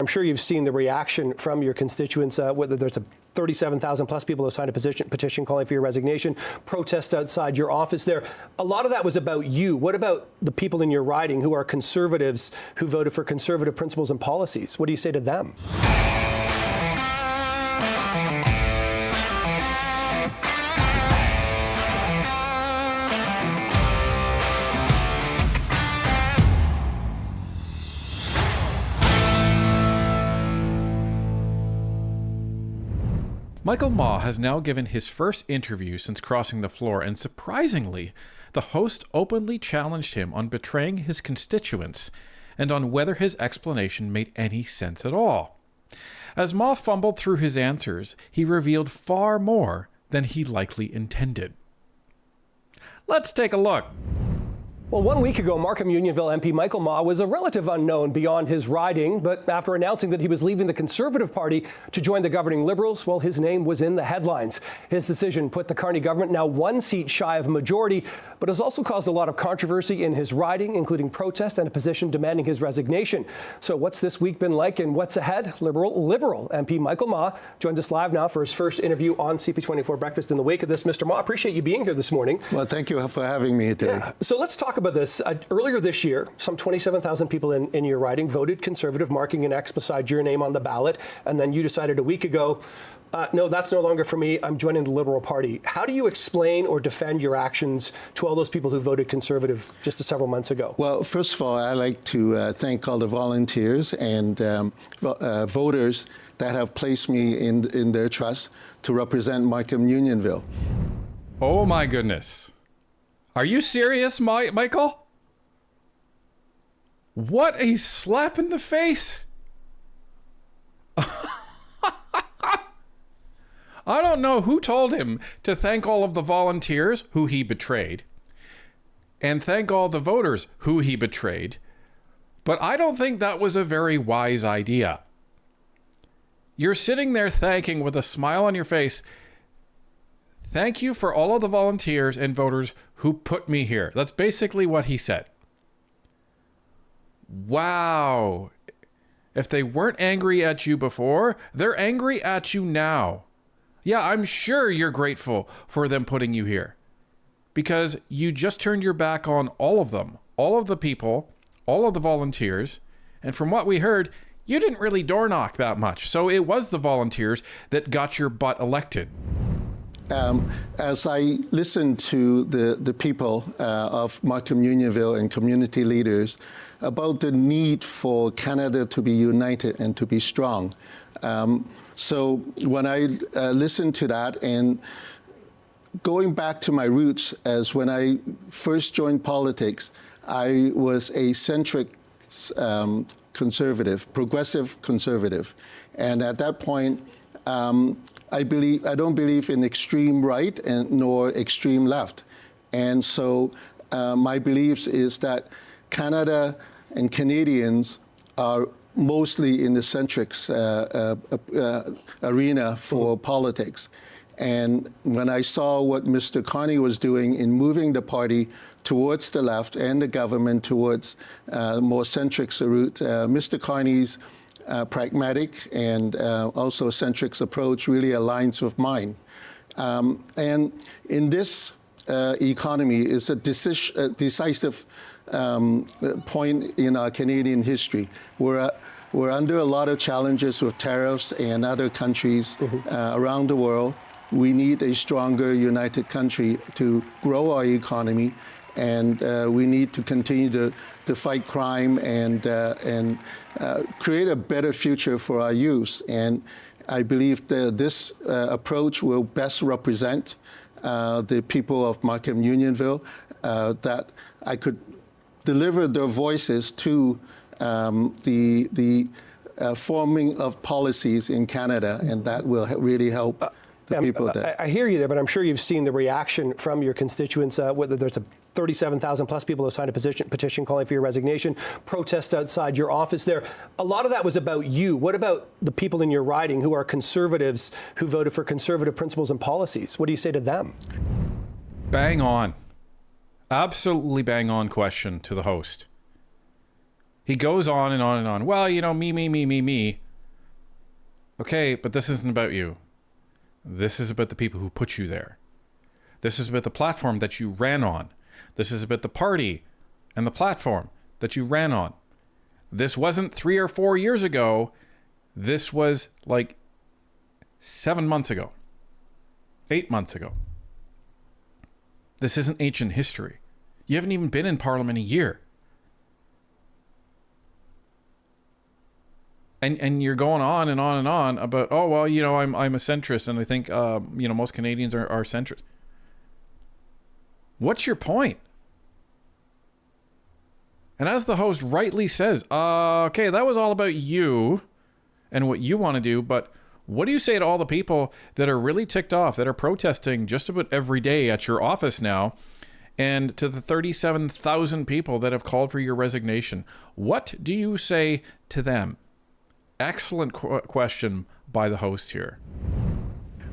I'm sure you've seen the reaction from your constituents, whether there's 37,000 plus people who signed a petition calling for your resignation, protests outside your office there. A lot of that was about you. What about the people in your riding who are conservatives, who voted for conservative principles and policies? What do you say to them? Michael Ma has now given his first interview since crossing the floor, and surprisingly, the host openly challenged him on betraying his constituents and on whether his explanation made any sense at all. As Ma fumbled through his answers, he revealed far more than he likely intended. Let's take a look. Well, 1 week ago, Markham Unionville MP Michael Ma was a relative unknown beyond his riding, but after announcing that he was leaving the Conservative Party to join the governing Liberals, well, his name was in the headlines. His decision put the Carney government now one seat shy of a majority, but has also caused a lot of controversy in his riding, including protest and a petition demanding his resignation. So what's this week been like and what's ahead? Liberal MP Michael Ma joins us live now for his first interview on CP24 Breakfast in the wake of this. Mr. Ma, appreciate you being here this morning. Well, thank you for having me today. Yeah. So let's talk about this. Earlier this year, some 27,000 people in your riding voted Conservative, marking an X beside your name on the ballot. And then you decided a week ago, no, that's no longer for me. I'm joining the Liberal Party. How do you explain or defend your actions to all those people who voted Conservative just several months ago? Well, first of all, I'd like to thank all the volunteers and voters that have placed me in their trust to represent Markham Unionville. Oh, my goodness. Are you serious, Michael? What a slap in the face. I don't know who told him to thank all of the volunteers who he betrayed and thank all the voters who he betrayed, but I don't think that was a very wise idea. You're sitting there thanking with a smile on your face, thank you for all of the volunteers and voters who put me here. That's basically what he said. Wow. If they weren't angry at you before, they're angry at you now. Yeah, I'm sure you're grateful for them putting you here because you just turned your back on all of them, all of the people, all of the volunteers. And from what we heard, you didn't really door knock that much. So it was the volunteers that got your butt elected. As I listened to the people of Markham Unionville and community leaders about the need for Canada to be united and to be strong. So when I listened to that and going back to my roots as when I first joined politics, I was a centric conservative, progressive conservative. And at that point, I don't believe in extreme right nor extreme left. And so my beliefs is that Canada and Canadians are mostly in the centrics arena for politics. And when I saw what Mr. Carney was doing in moving the party towards the left and the government towards more centrics route, Mr. Carney's pragmatic and also centric approach really aligns with mine. And in this economy is a decisive point in our Canadian history. We're under a lot of challenges with tariffs and other countries around the world. We need a stronger, united country to grow our economy, and we need to continue to fight crime and create a better future for our youth. And I believe that this approach will best represent the people of Markham Unionville, that I could deliver their voices to the forming of policies in Canada, and that will really help the people there. I hear you there, but I'm sure you've seen the reaction from your constituents, whether there's 37,000 plus people who signed a petition calling for your resignation, protests outside your office there. A lot of that was about you. What about the people in your riding who are conservatives, who voted for conservative principles and policies? What do you say to them? Bang on. Absolutely bang on question to the host. He goes on and on and on. Well, you know, me. Okay, but this isn't about you. This is about the people who put you there. This is about the platform that you ran on. This is about the party and the platform that you ran on. This wasn't 3 or 4 years ago. This was like 7 months ago, 8 months ago. This isn't ancient history. You haven't even been in Parliament a year. And you're going on and on and on about, oh, well, you know, I'm a centrist, and I think, you know, most Canadians are centrist. What's your point? And as the host rightly says, okay, that was all about you and what you want to do, but what do you say to all the people that are really ticked off, that are protesting just about every day at your office now, and to the 37,000 people that have called for your resignation? What do you say to them? Excellent question by the host here.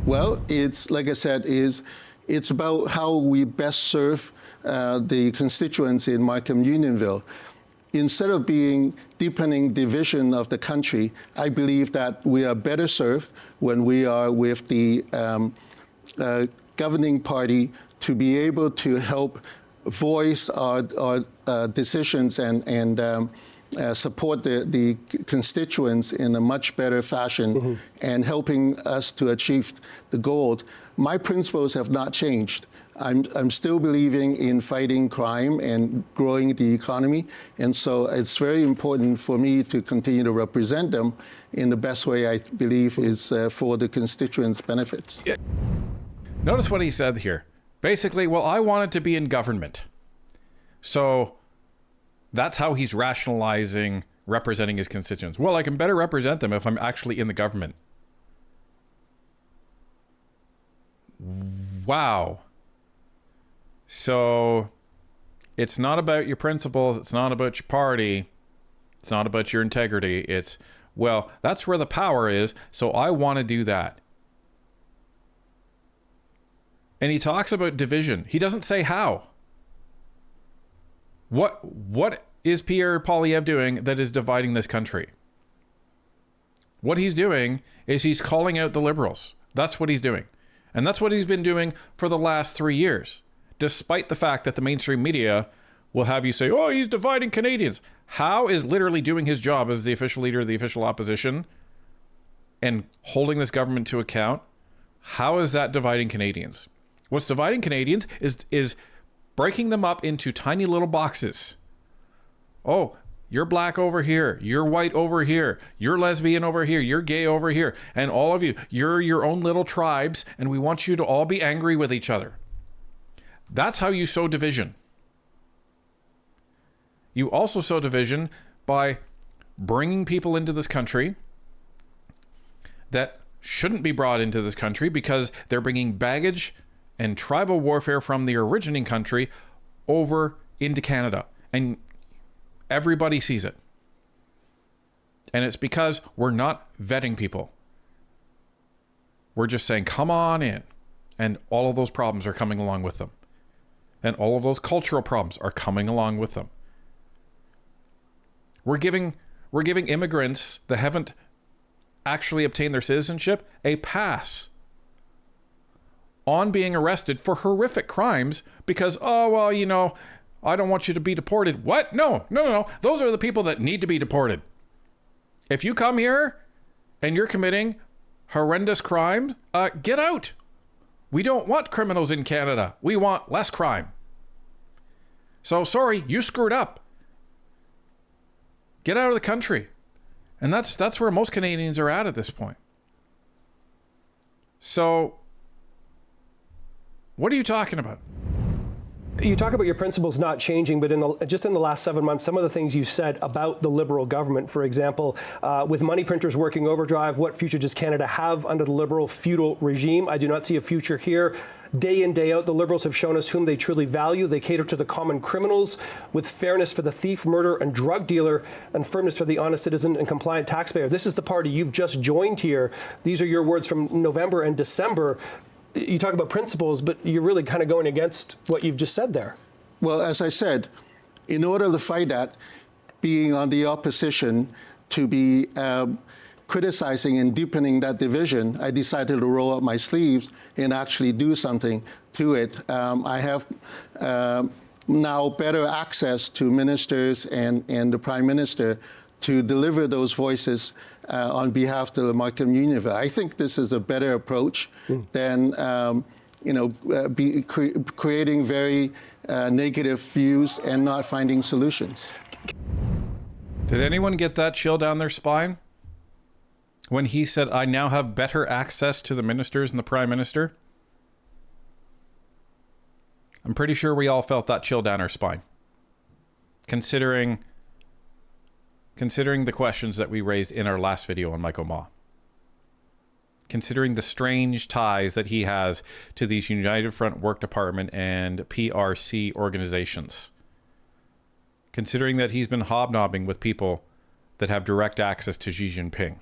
Well, it's like I said, it's about how we best serve the constituents in Markham Unionville. Instead of deepening division of the country, I believe that we are better served when we are with the governing party to be able to help voice our decisions and support the constituents in a much better fashion and helping us to achieve the goal. My principles have not changed. I'm still believing in fighting crime and growing the economy, and so it's very important for me to continue to represent them in the best way I believe is for the constituents' benefits. Notice what he said here. Basically, well, I wanted to be in government. So that's how he's rationalizing representing his constituents. Well, I can better represent them if I'm actually in the government. Wow. So it's not about your principles. It's not about your party. It's not about your integrity. It's, well, that's where the power is, so I want to do that. And he talks about division. He doesn't say how. What is Pierre Poilievre doing that is dividing this country? What he's doing is he's calling out the Liberals. That's what he's doing. And that's what he's been doing for the last 3 years, despite the fact that the mainstream media will have you say, oh, he's dividing Canadians. Howe is literally doing his job as the official leader of the official opposition and holding this government to account. How is that dividing Canadians? What's dividing Canadians is breaking them up into tiny little boxes. Oh, you're black over here. You're white over here. You're lesbian over here. You're gay over here. And all of you, you're your own little tribes, and we want you to all be angry with each other. That's how you sow division. You also sow division by bringing people into this country that shouldn't be brought into this country because they're bringing baggage and tribal warfare from the originating country over into Canada. And everybody sees it. And it's because we're not vetting people. We're just saying, come on in. And all of those problems are coming along with them. And all of those cultural problems are coming along with them. We're giving immigrants that haven't actually obtained their citizenship a pass on being arrested for horrific crimes because, oh, well, you know, I don't want you to be deported. What? No. Those are the people that need to be deported. If you come here and you're committing horrendous crime, get out. We don't want criminals in Canada. We want less crime. So sorry, you screwed up. Get out of the country. And that's where most Canadians are at this point. So what are you talking about? You talk about your principles not changing, but just in the last 7 months, some of the things you said about the Liberal government, for example, with money printers working overdrive, what future does Canada have under the Liberal feudal regime? I do not see a future here. Day in, day out, the Liberals have shown us whom they truly value. They cater to the common criminals with fairness for the thief, murderer, and drug dealer, and firmness for the honest citizen and compliant taxpayer. This is the party you've just joined here. These are your words from November and December. You talk about principles, but you're really kind of going against what you've just said there. Well, as I said, in order to fight that, being on the opposition to be criticizing and deepening that division, I decided to roll up my sleeves and actually do something to it. I have now better access to ministers and the Prime Minister to deliver those voices on behalf of the Markham Unionville. I think this is a better approach than creating very negative views and not finding solutions. Did anyone get that chill down their spine when he said, I now have better access to the ministers and the Prime Minister? I'm pretty sure we all felt that chill down our spine, considering the questions that we raised in our last video on Michael Ma, considering the strange ties that he has to these United Front Work Department and PRC organizations, considering that he's been hobnobbing with people that have direct access to Xi Jinping.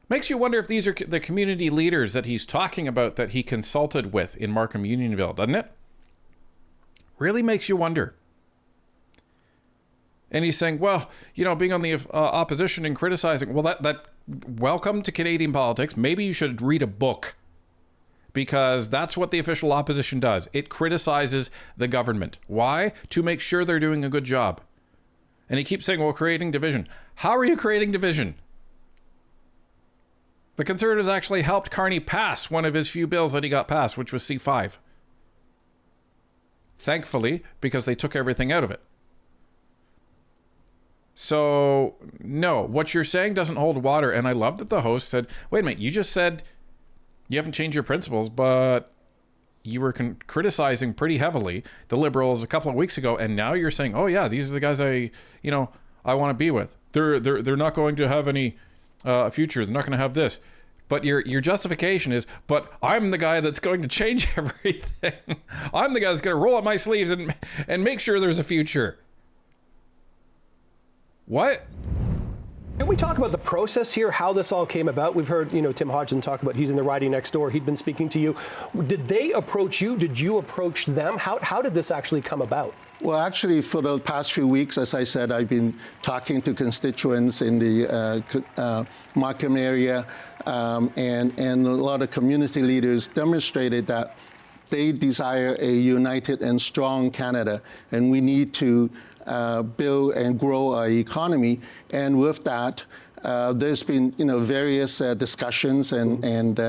Makes you wonder if these are the community leaders that he's talking about that he consulted with in Markham Unionville, doesn't it? Really makes you wonder. And he's saying, well, being on the opposition and criticizing, well, that welcome to Canadian politics. Maybe you should read a book, because that's what the official opposition does. It criticizes the government. Why? To make sure they're doing a good job. And he keeps saying, well, creating division. How are you creating division? The Conservatives actually helped Carney pass one of his few bills that he got passed, which was C5. Thankfully, because they took everything out of it. So, no, what you're saying doesn't hold water. And I love that the host said, wait a minute, you just said you haven't changed your principles, but you were criticizing pretty heavily the Liberals a couple of weeks ago. And now you're saying, oh yeah, these are the guys I want to be with. They're not going to have any future. They're not going to have this. But your justification is, but I'm the guy that's going to change everything. I'm the guy that's going to roll up my sleeves and make sure there's a future. What? Can we talk about the process here, how this all came about? We've heard, Tim Hodgson talk about he's in the riding next door. He'd been speaking to you. Did they approach you? Did you approach them? How did this actually come about? Well, actually, for the past few weeks, as I said, I've been talking to constituents in the Markham area, and a lot of community leaders demonstrated that they desire a united and strong Canada, and we need to build and grow our economy. And with that, there's been, various discussions and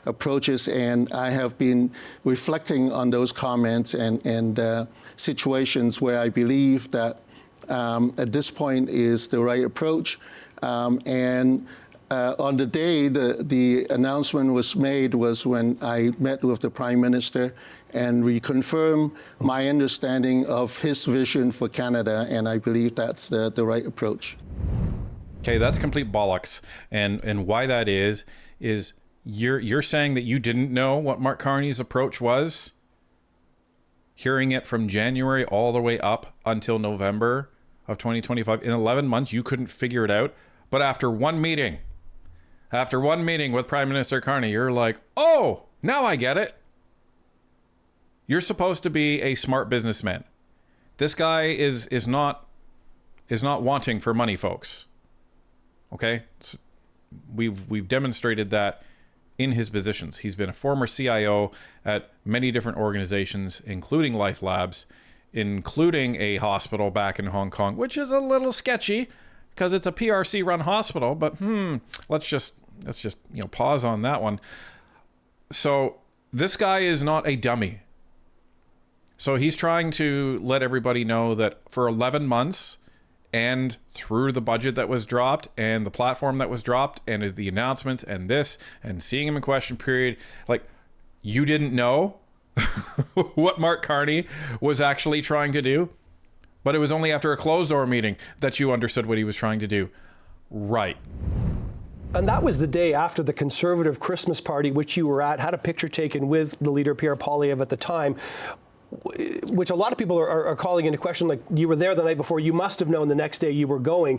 approaches, and I have been reflecting on those comments and situations where I believe that at this point is the right approach. And on the day the announcement was made was when I met with the Prime Minister and reconfirmed my understanding of his vision for Canada, and I believe that's the right approach. Okay, that's complete bollocks. And why that is you're saying that you didn't know what Mark Carney's approach was, hearing it from January all the way up until November of 2025. In 11 months, you couldn't figure it out. But after one meeting with Prime Minister Carney, you're like, oh, now I get it. You're supposed to be a smart businessman. This guy is not wanting for money, folks. Okay? So we've demonstrated that in his positions. He's been a former CIO at many different organizations, including Life Labs, including a hospital back in Hong Kong, which is a little sketchy because it's a PRC run hospital, but let's just pause on that one. So this guy is not a dummy. So he's trying to let everybody know that for 11 months and through the budget that was dropped and the platform that was dropped and the announcements and this and seeing him in question period, like, you didn't know what Mark Carney was actually trying to do, but it was only after a closed door meeting that you understood what he was trying to do. Right. And that was the day after the Conservative Christmas party, which you were at, had a picture taken with the leader, Pierre Poilievre, at the time. which a lot of people are calling into question, like you were there the night before, you must have known the next day you were going.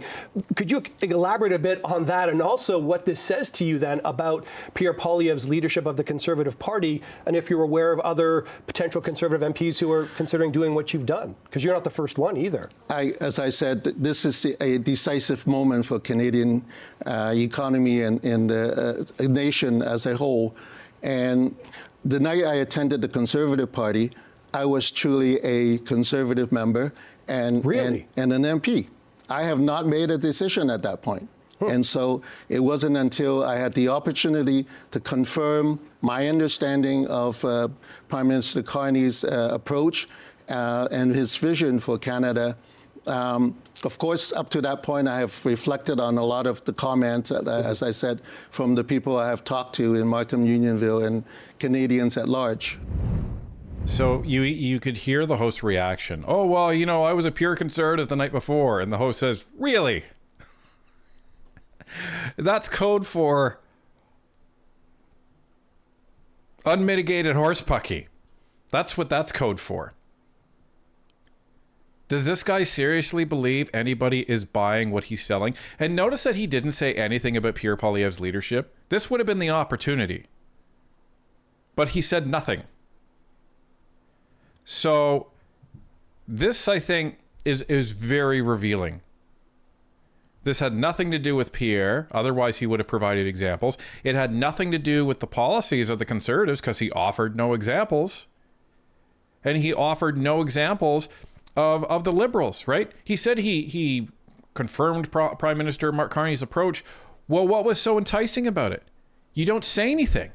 Could you elaborate a bit on that, and also what this says to you then about Pierre Poilievre's leadership of the Conservative Party, and if you're aware of other potential Conservative MPs who are considering doing what you've done? Because you're not the first one either. As I said, this is a decisive moment for Canadian economy and the nation as a whole. And the night I attended the Conservative Party, I was truly a Conservative member and an MP. I have not made a decision at that point. And so it wasn't until I had the opportunity to confirm my understanding of Prime Minister Carney's approach and his vision for Canada. Of course, up to that point, I have reflected on a lot of the comments, as I said, from the people I have talked to in Markham, Unionville, and Canadians at large. So you could hear the host's reaction. Oh, well, you know, I was a pure Conservative the night before. And the host says, really? That's code for unmitigated horsepucky. That's what that's code for. Does this guy seriously believe anybody is buying what he's selling? And notice that he didn't say anything about Pierre Poilievre's leadership. This would have been the opportunity. But he said nothing. So this, I think, is very revealing. This had nothing to do with Pierre. Otherwise, he would have provided examples. It had nothing to do with the policies of the Conservatives because he offered no examples. And he offered no examples of the Liberals, right? He said he confirmed Prime Minister Mark Carney's approach. Well, what was so enticing about it? You don't say anything.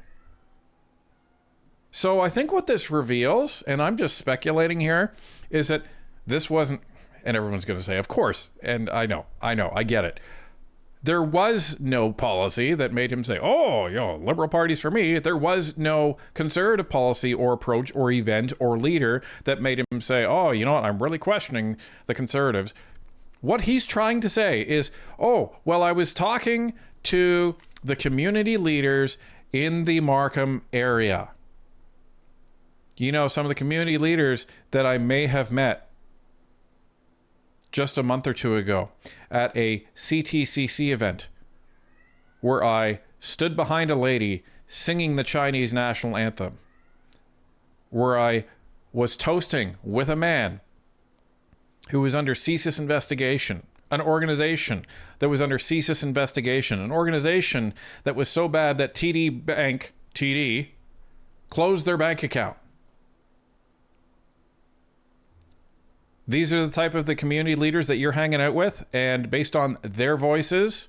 So I think what this reveals, and I'm just speculating here, is that this wasn't, and everyone's going to say, of course, and I know, I get it. There was no policy that made him say, oh, you know, Liberal Party's for me. There was no Conservative policy or approach or event or leader that made him say, oh, you know what, I'm really questioning the Conservatives. What he's trying to say is, oh, well, I was talking to the community leaders in the Markham area. You know, some of the community leaders that I may have met just a month or two ago at a CTCC event where I stood behind a lady singing the Chinese national anthem, where I was toasting with a man who was under CSIS investigation, an organization that was under CSIS investigation, an organization that was so bad that TD closed their bank account. These are the type of the community leaders that you're hanging out with, and based on their voices,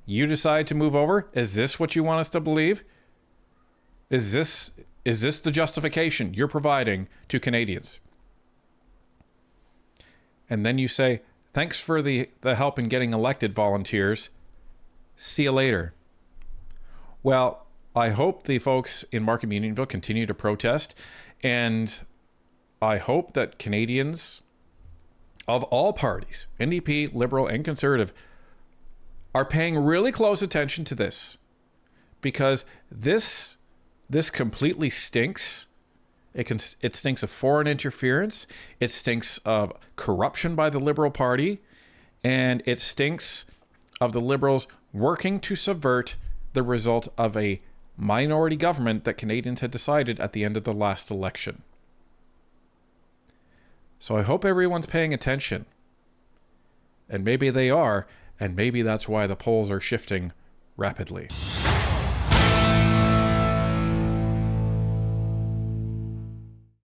you decide to move over. Is this what you want us to believe? Is this the justification you're providing to Canadians? And then you say, thanks for the help in getting elected, volunteers. See you later. Well, I hope the folks in Markham Unionville continue to protest, and I hope that Canadians of all parties, NDP, Liberal, and Conservative, are paying really close attention to this, because this completely stinks. It stinks of foreign interference. It stinks of corruption by the Liberal Party, and it stinks of the Liberals working to subvert the result of a minority government that Canadians had decided at the end of the last election. So I hope everyone's paying attention. And maybe they are, and maybe that's why the polls are shifting rapidly.